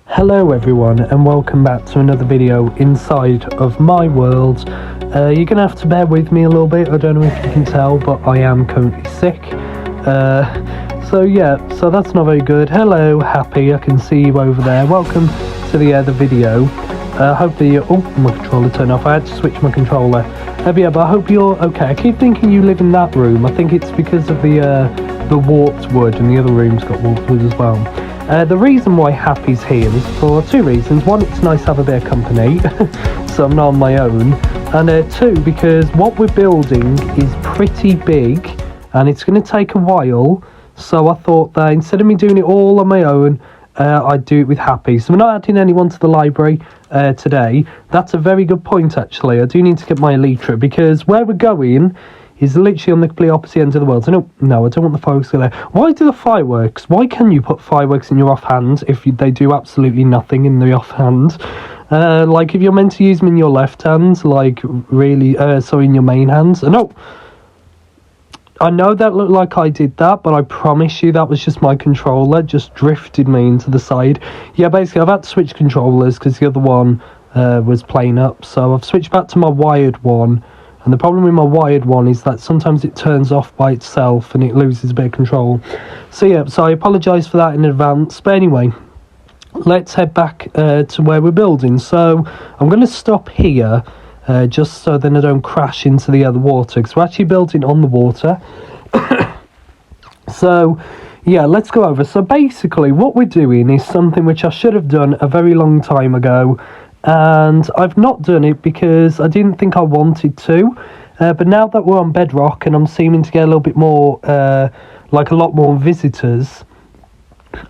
Hello everyone and welcome back to another video inside of my world. You're gonna have to bear with me a little bit. I don't know if you can tell, but I am currently sick. So that's not very good. Hello Happy, I can see you over there. Welcome to the video. Hopefully my controller turned off. I had to switch my controller. But I hope you're okay. I keep thinking you live in that room. I think it's because of the warped wood, and the other room's got warped wood as well. The reason why Happy's here is for two reasons. One, it's nice to have a bit of company, so I'm not on my own. And two, because what we're building is pretty big, and it's going to take a while. So I thought that instead of me doing it all on my own, I'd do it with Happy. So we're not adding anyone to the library today. That's a very good point, actually. I do need to get my Elytra, because where we're going is literally on the complete opposite end of the world. So no, I don't want the fireworks there. Why do the fireworks? Why can you put fireworks in your offhand if they do absolutely nothing in the offhand? Like if you're meant to use them in your left hand, like really, in your main hands. No, I know that looked like I did that, but I promise you that was just my controller just drifted me into the side. Yeah, basically I've had to switch controllers because the other one was playing up. So I've switched back to my wired one. And the problem with my wired one is that sometimes it turns off by itself and it loses a bit of control. So I apologise for that in advance. But anyway, let's head back to where we're building. So I'm going to stop here just so then I don't crash into the other water, because we're actually building on the water. So yeah, let's go over. So basically what we're doing is something which I should have done a very long time ago. And I've not done it because I didn't think I wanted to, but now that we're on Bedrock and I'm seeming to get a little bit more, like a lot more visitors,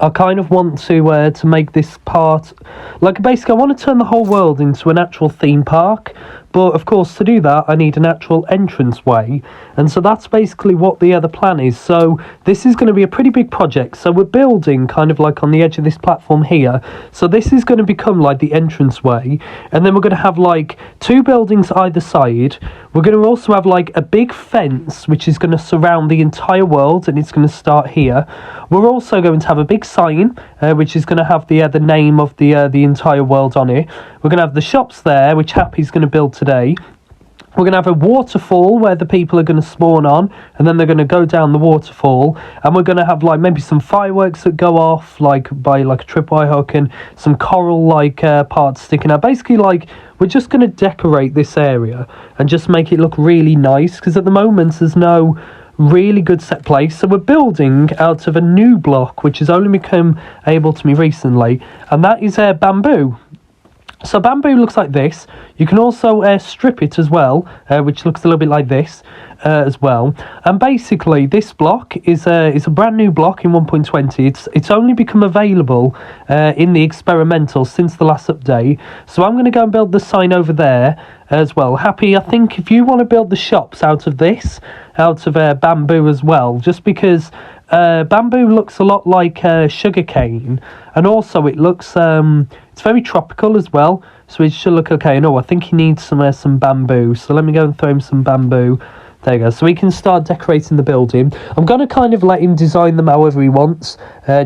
I kind of want to make this part, like basically I want to turn the whole world into an actual theme park. But of course, to do that, I need an actual entranceway. And so that's basically what the other plan is. So this is going to be a pretty big project. So we're building kind of like on the edge of this platform here. So this is going to become like the entranceway. And then we're going to have like two buildings either side. We're going to also have like a big fence, which is going to surround the entire world. And it's going to start here. We're also going to have a big sign, which is going to have the name of the entire world on it. We're going to have the shops there, which Happy's going to build today. We're going to have a waterfall where the people are going to spawn on, and then they're going to go down the waterfall. And we're going to have like maybe some fireworks that go off like by like a tripwire hook, and some coral like parts sticking out. Basically, like we're just going to decorate this area and just make it look really nice, because at the moment there's no really good set place. So we're building out of a new block which has only become able to me recently, and that is bamboo. So bamboo looks like this. You can also strip it as well, which looks a little bit like this as well. And basically, this block is a brand new block in 1.20. It's only become available in the experimental since the last update. So I'm going to go and build the sign over there as well. Happy, I think if you want to build the shops out of this, out of bamboo as well, just because bamboo looks a lot like sugarcane, and also it looks it's very tropical as well, so it should look okay. No, I think he needs some bamboo, so let me go and throw him some bamboo. There you go, so we can start decorating the building. I'm going to kind of let him design them however he wants,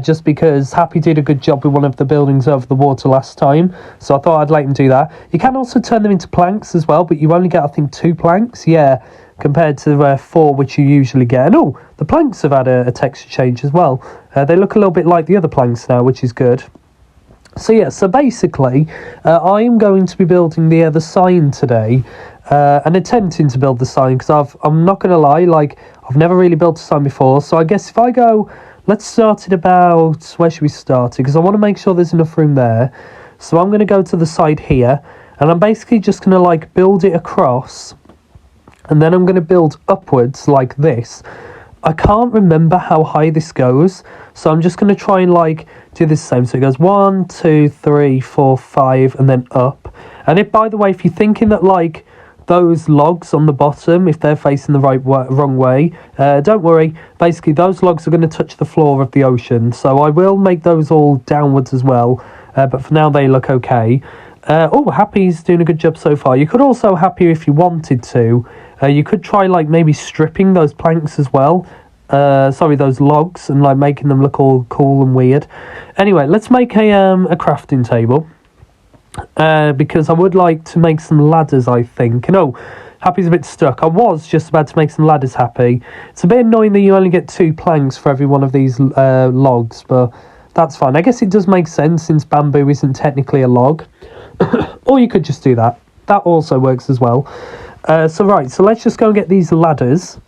just because Happy did a good job with one of the buildings over the water last time, so I thought I'd let him do that. You can also turn them into planks as well, but you only get, I think, 2 planks, yeah, compared to 4 which you usually get. And the planks have had a texture change as well. They look a little bit like the other planks now, which is good. So yeah, so basically I'm going to be building the sign today, and attempting to build the sign, because I'm not going to lie, like I've never really built a sign before. So I guess if I go, let's start it about, where should we start it, because I want to make sure there's enough room there. So I'm going to go to the side here, and I'm basically just going to like build it across, and then I'm going to build upwards like this. I can't remember how high this goes, so I'm just going to try and like do this same. So it goes 1, 2, 3, 4, 5, and then up. And if, by the way, if you're thinking that like those logs on the bottom, if they're facing the wrong way, don't worry. Basically, those logs are going to touch the floor of the ocean, so I will make those all downwards as well. But for now, they look okay. Happy's doing a good job so far. You could also, Happy, if you wanted to, you could try like maybe stripping those planks as well, sorry, those logs, and like making them look all cool and weird. Anyway, let's make a crafting table, because I would like to make some ladders, I think. No, Happy's a bit stuck. I was just about to make some ladders, Happy. It's a bit annoying that you only get 2 planks for every one of these logs, but that's fine. I guess it does make sense since bamboo isn't technically a log. Or you could just do that. That also works as well. So let's just go and get these ladders.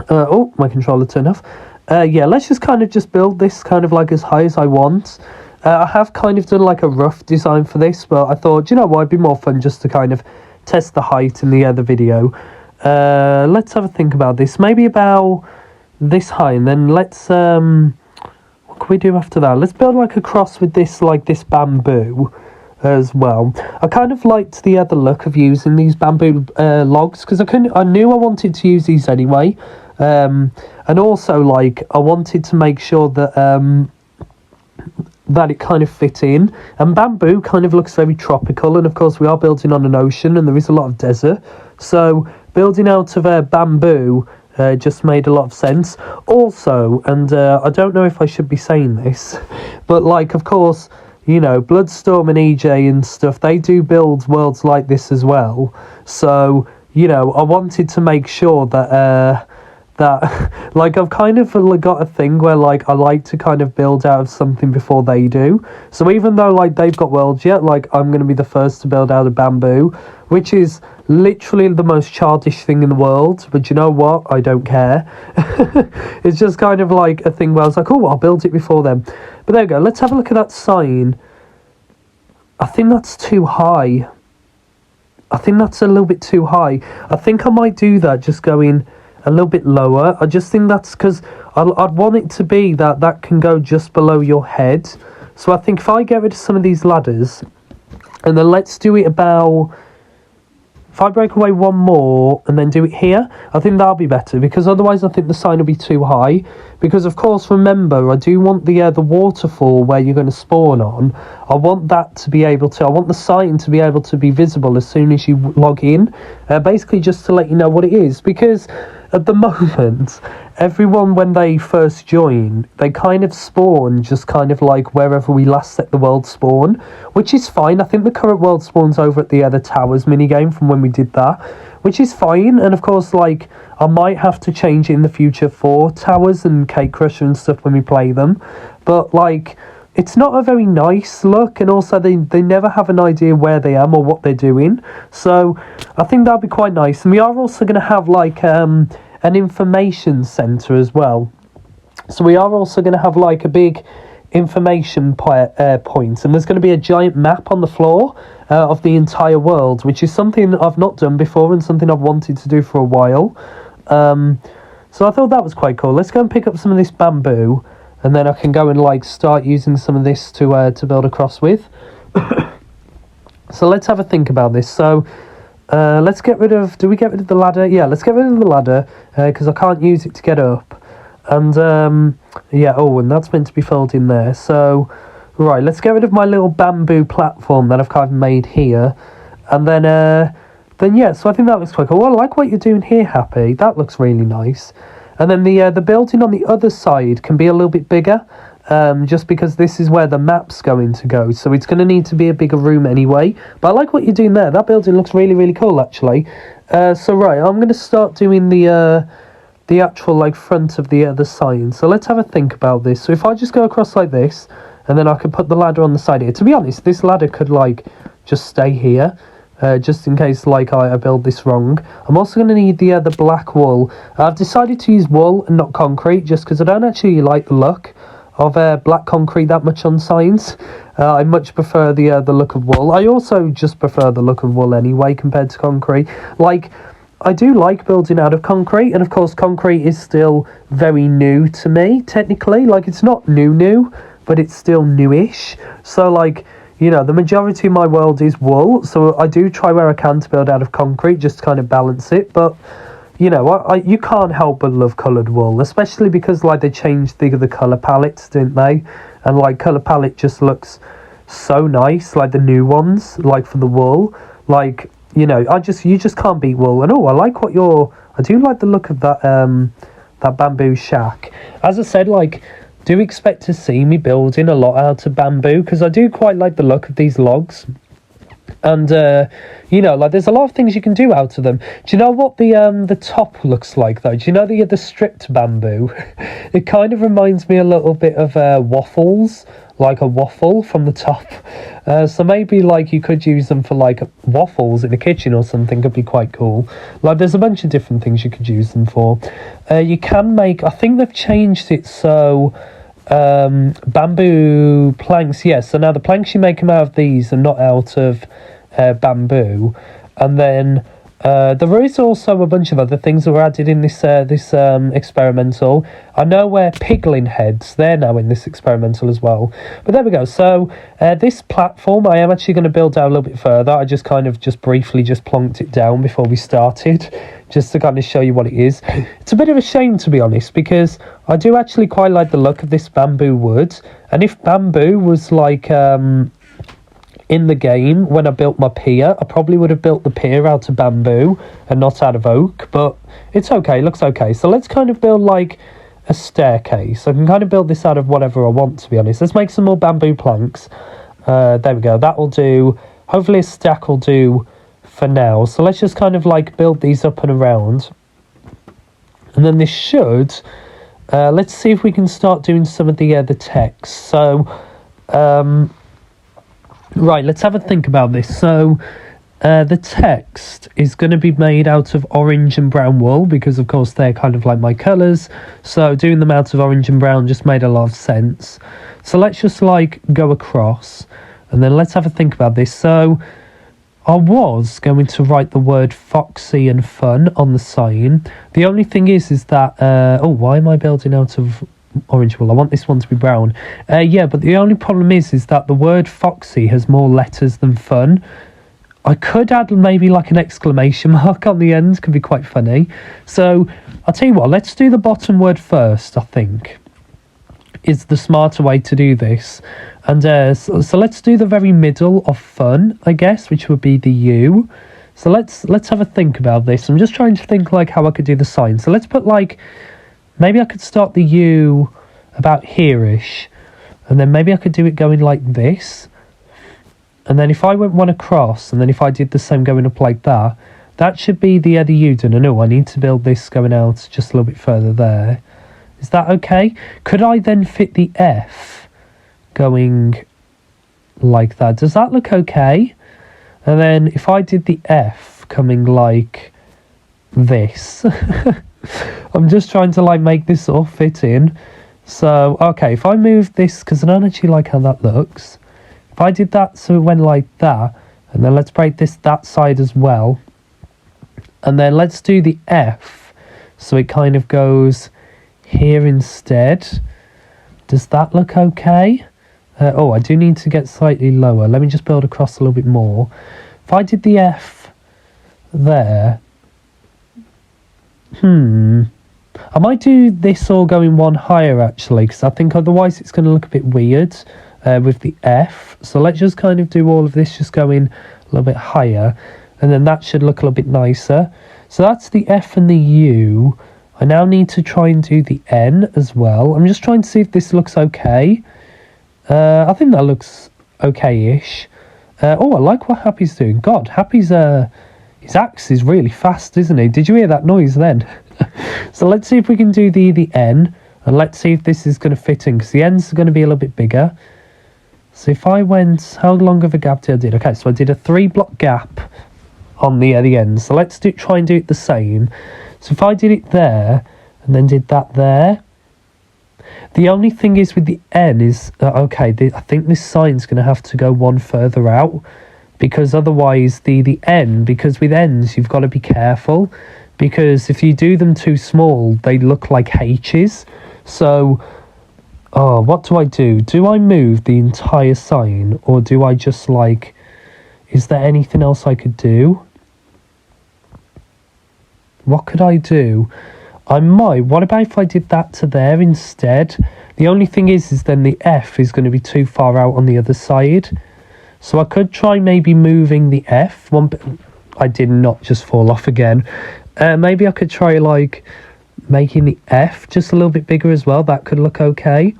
Oh, my controller turned off. Yeah, let's just kind of just build this kind of like as high as I want. I have kind of done like a rough design for this, but I thought, you know what, it'd be more fun just to kind of test the height in the other video. Let's have a think about this. Maybe about this high, and then let's what can we do after that? Let's build like a cross with this, like this bamboo as well. I kind of liked the other look of using these bamboo logs, because I knew I wanted to use these anyway, and also like I wanted to make sure that that it kind of fit in, and bamboo kind of looks very tropical, and of course we are building on an ocean and there is a lot of desert, so building out of bamboo just made a lot of sense. Also, and I don't know if I should be saying this, but like of course, you know, Bloodstorm and EJ and stuff, they do build worlds like this as well. So, you know, I wanted to make sure that like I've kind of got a thing where like I like to kind of build out of something before they do. So even though like they've got worlds yet, like I'm going to be the first to build out of bamboo, which is literally the most childish thing in the world. But you know what? I don't care. It's just kind of like a thing where I was like, oh, I'll build it before them. But there we go. Let's have a look at that sign. I think that's too high. I think that's a little bit too high. I think I might do that, just going a little bit lower. I just think that's because I'd want it to be that can go just below your head. So I think if I get rid of some of these ladders, and then let's do it about... If I break away one more and then do it here, I think that'll be better, because otherwise I think the sign will be too high. Because of course, remember, I do want the waterfall where you're going to spawn on. I want that to be able to, I want the sign to be able to be visible as soon as you log in. Basically just to let you know what it is, because at the moment, everyone when they first join, they kind of spawn just kind of like wherever we last set the world spawn, which is fine. I think the current world spawns over at the other towers minigame from when we did that, which is fine. And of course, like, I might have to change it in the future for towers and Cake Crusher and stuff when we play them, but like, it's not a very nice look, and also they never have an idea where they are or what they're doing. So I think that'll be quite nice. And we are also going to have like an information centre as well. So we are also going to have like a big information point, and there's going to be a giant map on the floor of the entire world, which is something I've not done before and something I've wanted to do for a while. So I thought that was quite cool. Let's go and pick up some of this bamboo, and then I can go and like start using some of this to build across with. So let's have a think about this. So let's get rid of... Do we get rid of the ladder? Yeah, let's get rid of the ladder, because I can't use it to get up. And yeah, oh, and that's meant to be filled in there. So right, let's get rid of my little bamboo platform that I've kind of made here. And then yeah, so I think that looks quite cool. Well, I like what you're doing here, Happy. That looks really nice. And then the building on the other side can be a little bit bigger, just because this is where the map's going to go. So it's going to need to be a bigger room anyway. But I like what you're doing there. That building looks really, really cool, actually. So right, I'm going to start doing the actual like front of the sign. So let's have a think about this. So if I just go across like this, and then I can put the ladder on the side here. To be honest, this ladder could like just stay here. Just in case like I build this wrong. I'm also going to need the black wool. I've decided to use wool and not concrete, just because I don't actually like the look of black concrete that much on signs. I much prefer the look of wool. I also just prefer the look of wool anyway compared to concrete. Like, I do like building out of concrete, and of course concrete is still very new to me, technically. Like, it's not new, but it's still newish. So like, you know, the majority of my world is wool, so I do try where I can to build out of concrete, just to kind of balance it. But, you know, you can't help but love coloured wool, especially because, like, they changed the colour palettes, didn't they? And, like, colour palette just looks so nice, like the new ones, like, for the wool. Like, you know, you just can't beat wool. And, oh, I like I do like the look of that that bamboo shack. As I said, like, do expect to see me building a lot out of bamboo, because I do quite like the look of these logs. And, you know, like, there's a lot of things you can do out of them. Do you know what the top looks like, though? Do you know the stripped bamboo? It kind of reminds me a little bit of waffles, like a waffle from the top. So maybe, like, you could use them for, like, waffles in the kitchen or something. Could be quite cool. Like, there's a bunch of different things you could use them for. You can make... I think they've changed it so... bamboo planks, yes. So now the planks you make them out of these are not out of bamboo. And then there is also a bunch of other things that were added in this experimental. I know where piglin heads, they're now in this experimental as well. But there we go. So this platform I am actually going to build out a little bit further. I just kind of briefly plonked it down before we started, just to kind of show you what it is. It's a bit of a shame, to be honest, because I do actually quite like the look of this bamboo wood. And if bamboo was like in the game when I built my pier, I probably would have built the pier out of bamboo and not out of oak, but it's okay, looks okay. So let's kind of build like a staircase. I can kind of build this out of whatever I want, to be honest. Let's make some more bamboo planks. There we go, that will do. Hopefully a stack will do for now. So let's just kind of like build these up and around, and then this should let's see if we can start doing some of the text. So right, let's have a think about this. So the text is going to be made out of orange and brown wool, because of course they're kind of like my colours, so doing them out of orange and brown just made a lot of sense. So let's just like go across, and then let's have a think about this. So I was going to write the word Foxy and fun on the sign. The only thing is that oh, why am I building out of orange wool? I want this one to be brown. Yeah, but the only problem is that the word Foxy has more letters than fun. I could add maybe like an exclamation mark on the end, could be quite funny. So I'll tell you what, let's do the bottom word first, I think is the smarter way to do this. And so let's do the very middle of fun, I guess, which would be the U. So let's have a think about this. I'm just trying to think like how I could do the sign. So let's put like, maybe I could start the U about here-ish, and then maybe I could do it going like this. And then if I went one across, and then if I did the same going up like that, that should be the U done. And I need to build this going out just a little bit further there. Is that okay? Could I then fit the F going like that? Does that look okay? And then if I did the F coming like this, I'm just trying to like make this all fit in. So, okay, if I move this, because I don't actually like how that looks. If I did that so it went like that, and then let's break this that side as well. And then let's do the F so it kind of goes here instead. Does that look okay? Oh, I do need to get slightly lower. Let me just build across a little bit more. If I did the F there, I might do this all going one higher actually, because I think otherwise it's going to look a bit weird with the F. So let's just kind of do all of this just going a little bit higher, and then that should look a little bit nicer. So that's the F and the U. I now need to try and do the N as well. I'm just trying to see if this looks okay. I think that looks okay-ish. Oh, I like what Happy's doing. God, Happy's his axe is really fast, isn't he? Did you hear that noise then? So let's see if we can do the N, and let's see if this is going to fit in, because the N's are going to be a little bit bigger. So if I went, how long of a gap did I do? Okay, so I did a 3-block gap on the end. So let's try and do it the same. So if I did it there, and then did that there. The only thing is with the N is, okay, I think this sign's going to have to go one further out, because otherwise the N, because with N's you've got to be careful, because if you do them too small, they look like H's. So, what do I do? Do I move the entire sign, or do I just like, is there anything else I could do? What could I do? I might. What about if I did that to there instead? The only thing is then the F is going to be too far out on the other side. So I could try maybe moving the F. I did not just fall off again. Maybe I could try like making the F just a little bit bigger as well. That could look okay.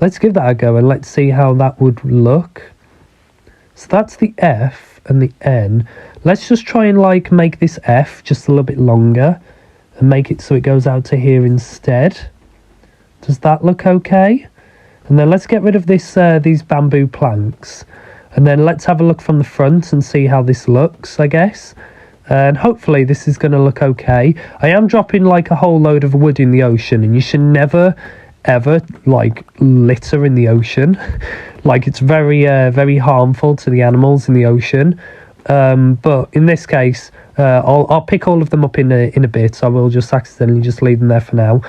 Let's give that a go and let's see how that would look. So that's the F and the N. Let's just try and like make this F just a little bit longer and make it so it goes out to here instead. Does that look okay? And then let's get rid of this these bamboo planks. And then let's have a look from the front and see how this looks, I guess. And hopefully this is going to look okay. I am dropping like a whole load of wood in the ocean, and you should never ever like litter in the ocean. Like it's very very harmful to the animals in the ocean. But in this case, I'll pick all of them up in a bit. I will just accidentally just leave them there for now.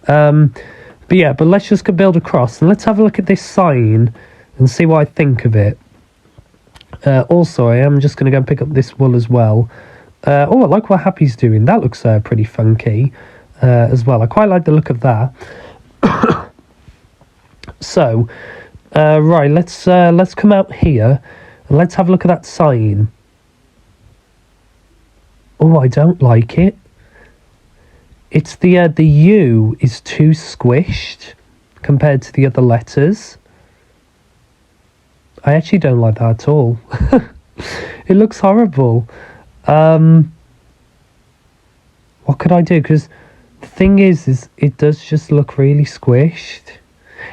But yeah, but let's just go build across and let's have a look at this sign and see what I think of it. Also, I am just going to go and pick up this wool as well. Oh, I like what Happy's doing. That looks pretty funky as well. I quite like the look of that. So, right, let's come out here and let's have a look at that sign. Oh, I don't like it. It's the U is too squished compared to the other letters. I actually don't like that at all. It looks horrible. What could I do? Because the thing is it does just look really squished.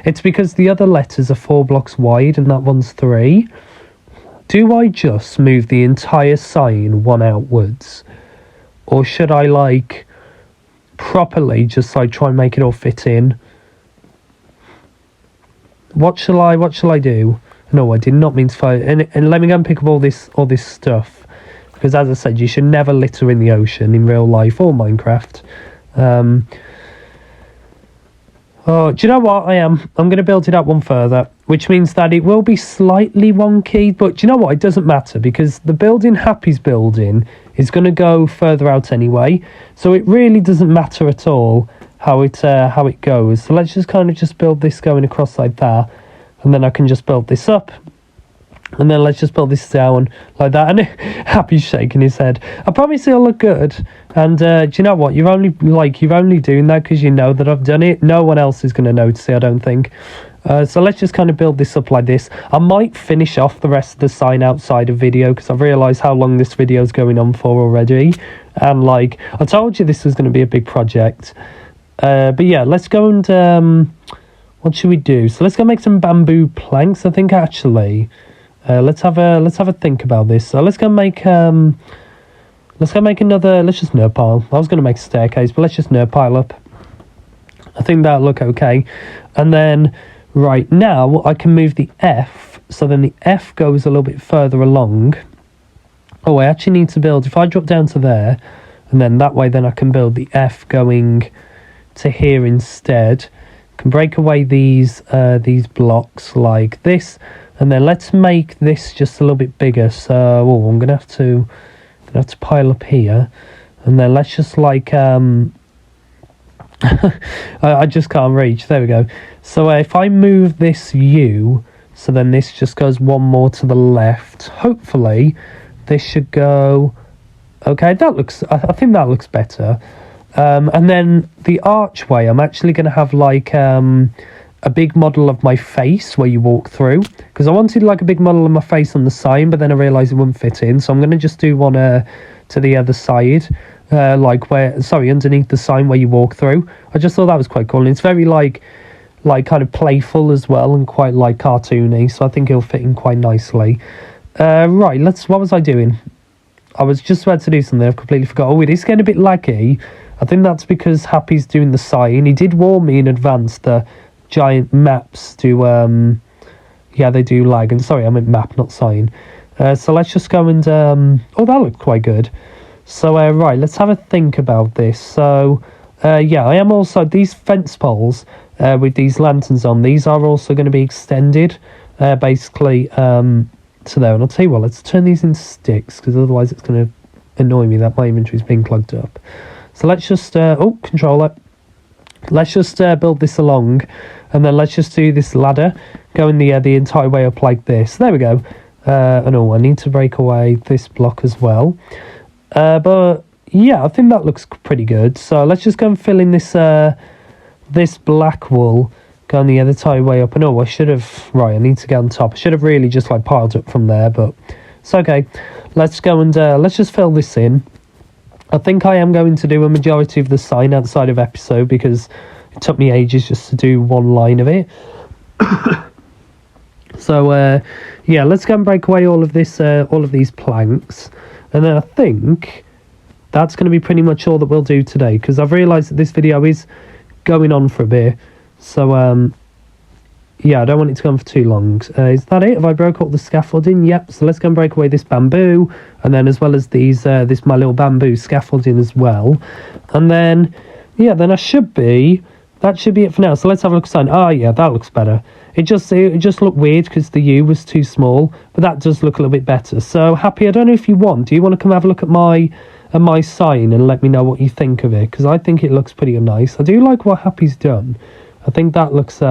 It's because the other letters are 4 blocks wide and that one's 3. Do I just move the entire sign one outwards? Or should I like properly just like try and make it all fit in? What shall I do? No, I did not mean to fire. And let me go and pick up all this stuff, because as I said, you should never litter in the ocean in real life or Minecraft. Oh, do you know what? I'm going to build it up one further, which means that it will be slightly wonky. But do you know what? It doesn't matter, because the building Happy's building is going to go further out anyway. So it really doesn't matter at all how it goes. So let's just kind of just build this going across like that. And then I can just build this up. And then let's just build this down like that. And Happy's shaking his head. I promise it'll look good. And do you know what? You're only doing that because you know that I've done it. No one else is going to notice it, I don't think. So let's just kind of build this up like this. I might finish off the rest of the sign outside of video, because I've realised how long this video is going on for already. And like, I told you this was going to be a big project. But yeah, let's go and... what should we do? So let's go make some bamboo planks, I think, actually. Let's have a think about this. So let's go make another, let's just nerd pile. I was going to make a staircase, but let's just nerd pile up. I think that'll look okay. And then right now I can move the F, so then the F goes a little bit further along. Oh, I actually need to build, if I drop down to there, and then that way then I can build the F going to here instead. Can break away these blocks like this, and then let's make this just a little bit bigger. So I'm gonna have to pile up here, and then let's just like I just can't reach. There we go. So if I move this U, so then this just goes one more to the left. Hopefully this should go okay. That looks, I think that looks better. And then the archway, I'm actually going to have like a big model of my face where you walk through, because I wanted like a big model of my face on the sign, but then I realised it wouldn't fit in, so I'm going to just do one to the other side, like underneath the sign where you walk through. I just thought that was quite cool, and it's very like kind of playful as well, and quite like cartoony, so I think it'll fit in quite nicely. Right, what was I doing? I was just about to do something, I've completely forgot. Oh, it is getting a bit laggy. I think that's because Happy's doing the sign. He did warn me in advance that giant maps do, yeah, they do lag. And sorry, I meant map, not sign. So let's just go and, oh, that looked quite good. So, right, let's have a think about this. So, yeah, I am also, these fence poles with these lanterns on, these are also going to be extended, basically, to there. And I'll tell you what, let's turn these into sticks, because otherwise it's going to annoy me that my inventory's being clogged up. So let's just, controller. Let's just build this along, and then let's just do this ladder going the entire way up like this. There we go. And I need to break away this block as well. But yeah, I think that looks pretty good. So let's just go and fill in this this black wool. Go on the other tie way up. And oh, I should have... Right, I need to get on top. I should have really just like piled up from there, but it's okay. Let's go and let's just fill this in. I think I am going to do a majority of the sign outside of episode because it took me ages just to do one line of it. So yeah, let's go and break away all of this, all of these planks, and then I think that's going to be pretty much all that we'll do today because I've realised that this video is going on for a bit. So yeah, I don't want it to go on for too long. Is that it? Have I broke up the scaffolding? Yep. So let's go and break away this bamboo, and then as well as these, this my little bamboo scaffolding as well, and then yeah, then that should be it for now. So let's have a look at sign. Oh yeah, that looks better. It just looked weird because the U was too small, but that does look a little bit better. So Happy, I don't know if you want. Do you want to come have a look at my sign and let me know what you think of it? Because I think it looks pretty nice. I do like what Happy's done. I think that looks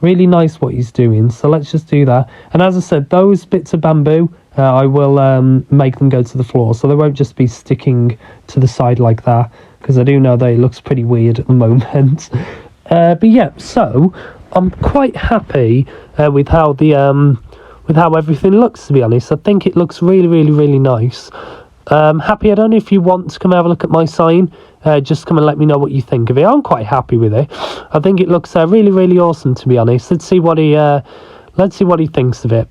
really nice what he's doing. So let's just do that. And as I said, those bits of bamboo, I will make them go to the floor, so they won't just be sticking to the side like that, because I do know that it looks pretty weird at the moment. But yeah, so I'm quite happy with how everything looks, to be honest. I think it looks really, really, really nice. Happy, I don't know if you want to come have a look at my sign. Just come and let me know what you think of it. I'm quite happy with it. I think it looks really, really awesome, to be honest. Let's see what he thinks of it.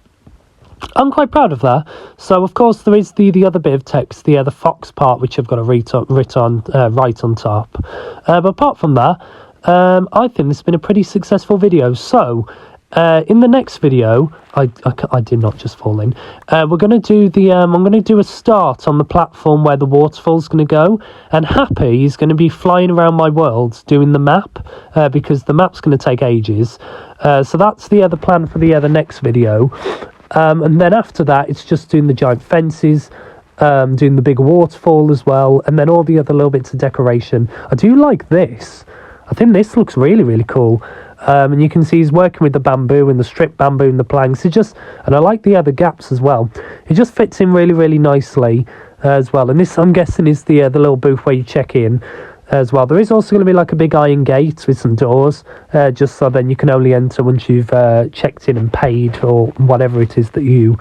I'm quite proud of that. So of course there is the other bit of text, the Fox part, which I've got to write on top. But apart from that, I think this has been a pretty successful video. So in the next video, I did not just fall in. We're going to do I'm going to do a start on the platform where the waterfall's going to go, and Happy is going to be flying around my world doing the map, because the map's going to take ages. So that's the other plan for the next video. And then after that, it's just doing the giant fences, doing the big waterfall as well, and then all the other little bits of decoration. I do like this. I think this looks really, really cool. And you can see he's working with the bamboo and the strip bamboo and the planks. And I like the other gaps as well. It just fits in really, really nicely as well. And this, I'm guessing, is the little booth where you check in as well. There is also going to be like a big iron gate with some doors, just so then you can only enter once you've checked in and paid, or whatever it is that you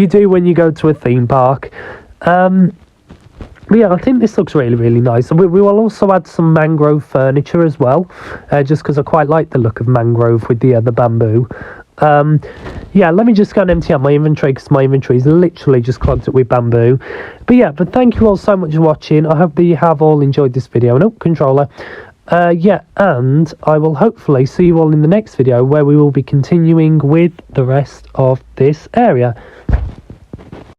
do when you go to a theme park. But yeah, I think this looks really, really nice. We will also add some mangrove furniture as well, just because I quite like the look of mangrove with the bamboo. Yeah, let me just go and empty out my inventory, because my inventory is literally just clogged up with bamboo. But yeah, but thank you all so much for watching. I hope that you have all enjoyed this video. And controller. Yeah, and I will hopefully see you all in the next video, where we will be continuing with the rest of this area.